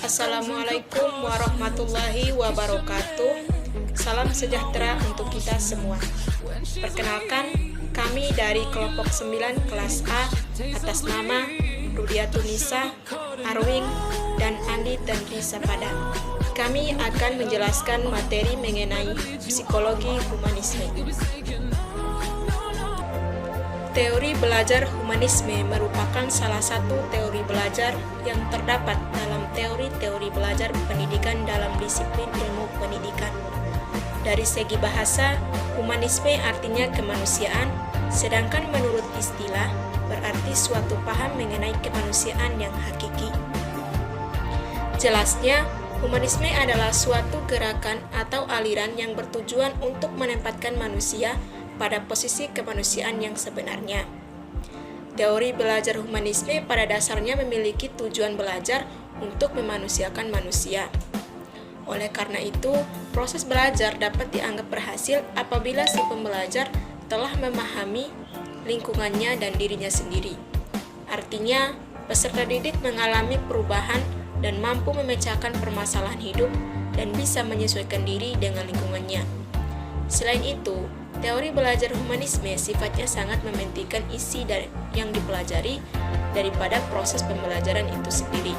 Assalamualaikum warahmatullahi wabarakatuh. Salam sejahtera untuk kita semua. Perkenalkan, kami dari kelompok 9 kelas A atas nama Rudiatunisa, Arwing, dan Andi Tendri Sapada. Kami akan menjelaskan materi mengenai psikologi humanisme. Teori belajar humanisme merupakan salah satu teori belajar yang terdapat dalam teori-teori belajar pendidikan dalam disiplin ilmu pendidikan. Dari segi bahasa, humanisme artinya kemanusiaan, sedangkan menurut istilah, berarti suatu paham mengenai kemanusiaan yang hakiki. Jelasnya, humanisme adalah suatu gerakan atau aliran yang bertujuan untuk menempatkan manusia pada posisi kemanusiaan yang sebenarnya. Teori belajar humanisme pada dasarnya memiliki tujuan belajar untuk memanusiakan manusia. Oleh karena itu, proses belajar dapat dianggap berhasil apabila si pembelajar telah memahami lingkungannya dan dirinya sendiri. Artinya, peserta didik mengalami perubahan dan mampu memecahkan permasalahan hidup dan bisa menyesuaikan diri dengan lingkungannya. Selain itu, teori belajar humanisme sifatnya sangat mementingkan isi yang dipelajari daripada proses pembelajaran itu sendiri.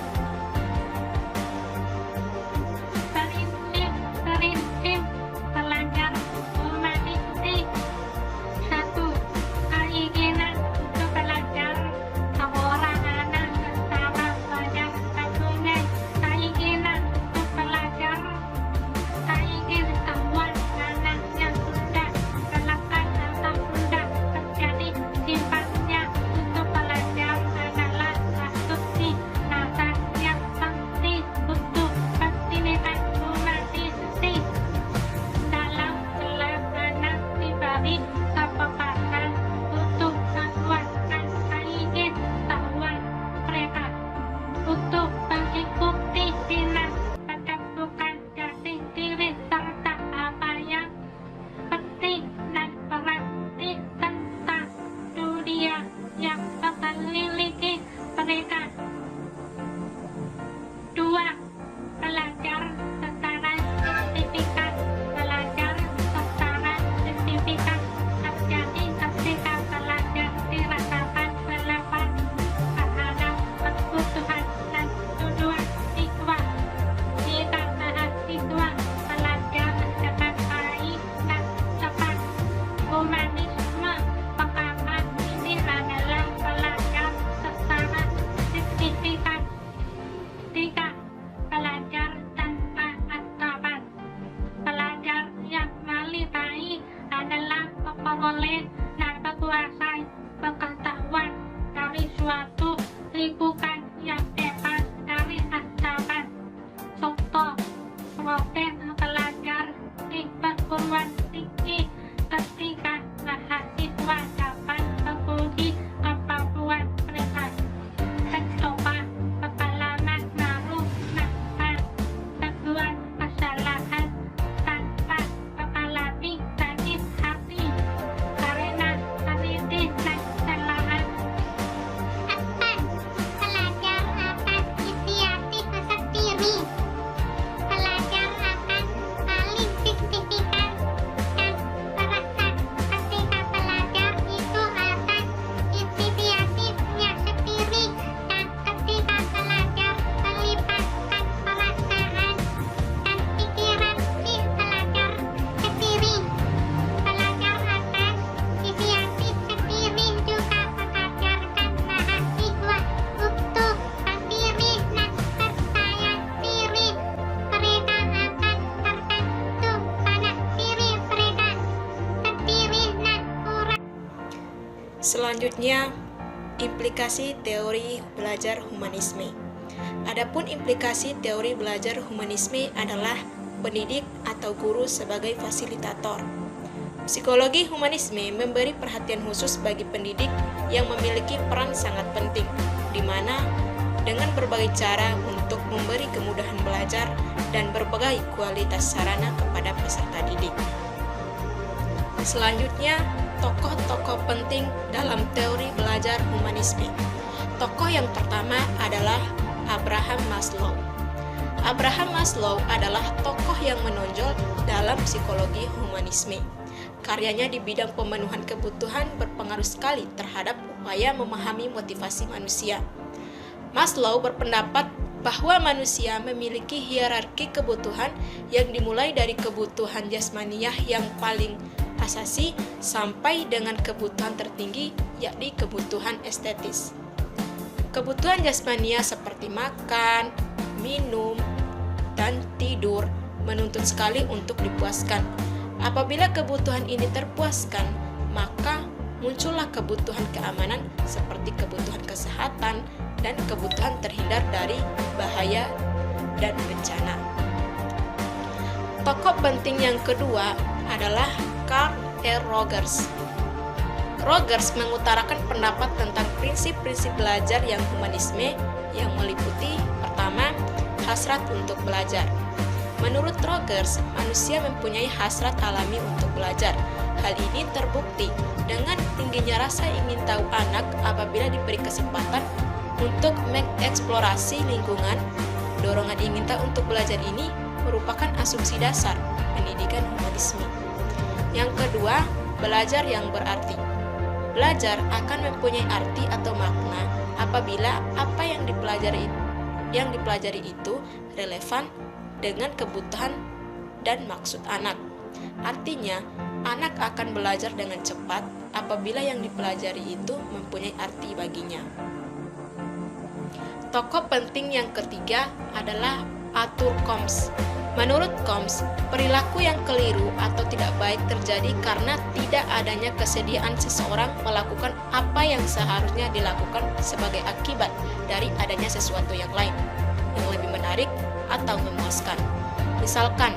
Oleh dan menguasai pengetahuan dari suatu lingkungan yang bebas dari ancaman. Contoh, proses belajar di perguruan tinggi ketika mahasiswa dapat menguji kemampuan mereka, mencoba pengalaman baru, tanpa membuat kesalahan, tanpa mengalami sakit hati. Selanjutnya, implikasi teori belajar humanisme. Adapun implikasi teori belajar humanisme adalah pendidik atau guru sebagai fasilitator. Psikologi humanisme memberi perhatian khusus bagi pendidik yang memiliki peran sangat penting, di mana dengan berbagai cara untuk memberi kemudahan belajar dan berbagai kualitas sarana kepada peserta didik. Selanjutnya, tokoh-tokoh penting dalam teori belajar humanisme. Tokoh yang pertama adalah Abraham Maslow. Abraham Maslow adalah tokoh yang menonjol dalam psikologi humanisme. Karyanya di bidang pemenuhan kebutuhan berpengaruh sekali terhadap upaya memahami motivasi manusia. Maslow berpendapat bahwa manusia memiliki hierarki kebutuhan yang dimulai dari kebutuhan jasmaniah yang paling asasi sampai dengan kebutuhan tertinggi, yakni kebutuhan estetis. Kebutuhan jasmaniah seperti makan, minum, dan tidur menuntut sekali untuk dipuaskan. Apabila kebutuhan ini terpuaskan, maka muncullah kebutuhan keamanan seperti kebutuhan kesehatan dan kebutuhan terhindar dari bahaya dan bencana. Tokoh penting yang kedua adalah Carl Rogers. Rogers mengutarakan pendapat tentang prinsip-prinsip belajar yang humanisme yang meliputi pertama, hasrat untuk belajar. Menurut Rogers, manusia mempunyai hasrat alami untuk belajar. Hal ini terbukti dengan tingginya rasa ingin tahu anak apabila diberi kesempatan untuk mengeksplorasi lingkungan. Dorongan ingin tahu untuk belajar ini merupakan asumsi dasar pendidikan humanisme. Yang kedua, belajar yang berarti. Belajar akan mempunyai arti atau makna apabila apa yang dipelajari itu relevan dengan kebutuhan dan maksud anak. Artinya, anak akan belajar dengan cepat apabila yang dipelajari itu mempunyai arti baginya. Tokoh penting yang ketiga adalah Arthur Combs. Menurut Combs, perilaku yang keliru atau tidak baik terjadi karena tidak adanya kesediaan seseorang melakukan apa yang seharusnya dilakukan sebagai akibat dari adanya sesuatu yang lain, yang lebih menarik atau memuaskan. Misalkan,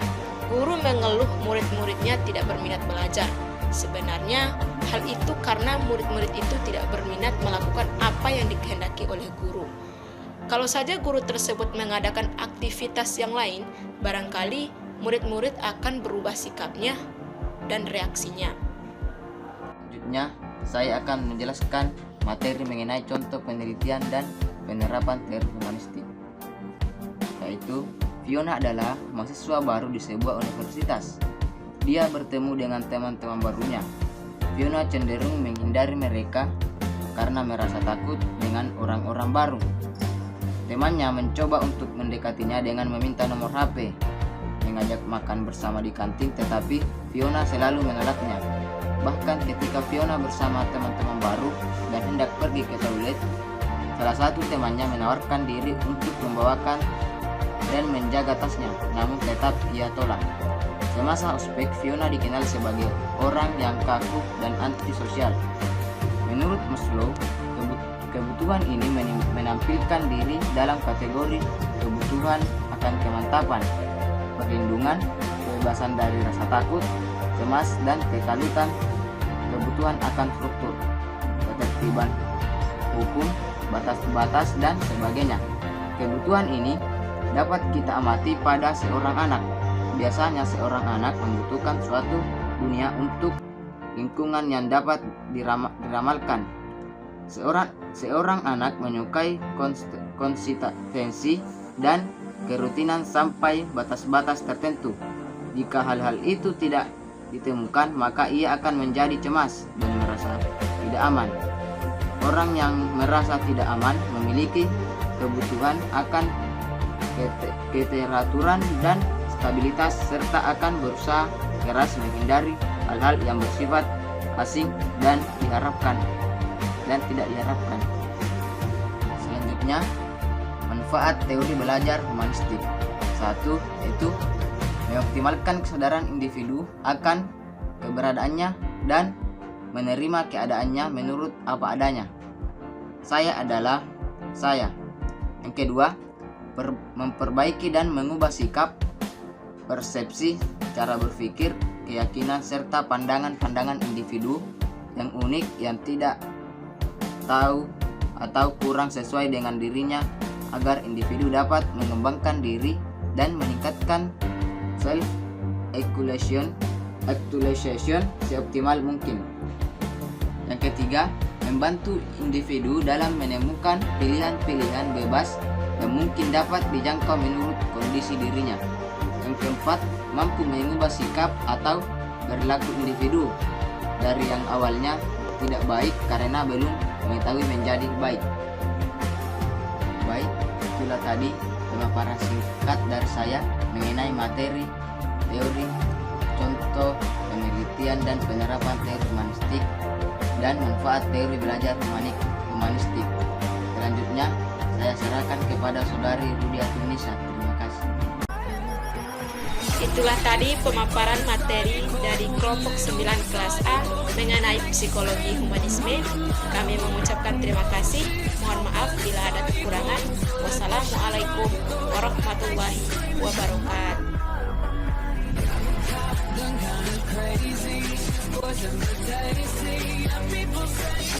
guru mengeluh murid-muridnya tidak berminat belajar. Sebenarnya, hal itu karena murid-murid itu tidak berminat melakukan apa yang dikehendaki oleh guru. Kalau saja guru tersebut mengadakan aktivitas yang lain, barangkali murid-murid akan berubah sikapnya dan reaksinya. Selanjutnya, saya akan menjelaskan materi mengenai contoh penelitian dan penerapan teori humanistik. Yaitu, Fiona adalah mahasiswa baru di sebuah universitas. Dia bertemu dengan teman-teman barunya. Fiona cenderung menghindari mereka karena merasa takut dengan orang-orang baru. Temannya mencoba untuk mendekatinya dengan meminta nomor HP, mengajak makan bersama di kantin, tetapi Fiona selalu menolaknya. Bahkan ketika Fiona bersama teman-teman baru dan hendak pergi ke toilet, salah satu temannya menawarkan diri untuk membawakan dan menjaga tasnya, namun tetap ia tolak. Semasa ospek, Fiona dikenal sebagai orang yang kaku dan antisosial. Menurut Maslow, kebutuhan ini menampilkan diri dalam kategori kebutuhan akan kemantapan, perlindungan, kebebasan dari rasa takut, cemas, dan kekalutan, kebutuhan akan struktur, ketertiban, hukum, batas-batas, dan sebagainya. Kebutuhan ini dapat kita amati pada seorang anak. Biasanya seorang anak membutuhkan suatu dunia untuk lingkungan yang dapat diramalkan. Seorang anak menyukai konsistensi dan kerutinan sampai batas-batas tertentu. Jika hal-hal itu tidak ditemukan, maka ia akan menjadi cemas dan merasa tidak aman. Orang yang merasa tidak aman memiliki kebutuhan akan keteraturan dan stabilitas, serta akan berusaha keras menghindari hal-hal yang bersifat asing dan tidak diharapkan. Selanjutnya, manfaat teori belajar humanistik. 1. Yaitu mengoptimalkan kesadaran individu akan keberadaannya dan menerima keadaannya menurut apa adanya. Saya adalah saya. Yang kedua, memperbaiki dan mengubah sikap, persepsi, cara berpikir, keyakinan, serta pandangan-pandangan individu yang unik yang tidak tahu atau kurang sesuai dengan dirinya, agar individu dapat mengembangkan diri dan meningkatkan self-actualization seoptimal mungkin. Yang ketiga, membantu individu dalam menemukan pilihan-pilihan bebas yang mungkin dapat dijangkau menurut kondisi dirinya. Yang keempat, mampu mengubah sikap atau perilaku individu dari yang awalnya tidak baik karena belum mengetahui menjadi baik. Baik, itulah tadi pemaparan singkat dari saya mengenai materi, teori, contoh, penelitian dan penerapan teori humanistik dan manfaat teori belajar humanistik. Selanjutnya, saya serahkan kepada Saudari Rudia Tunisa. Terima kasih. Itulah tadi pemaparan materi dari kelompok 9 kelas A mengenai psikologi humanisme. Kami mengucapkan terima kasih. Mohon maaf bila ada kekurangan. Wassalamualaikum warahmatullahi wabarakatuh.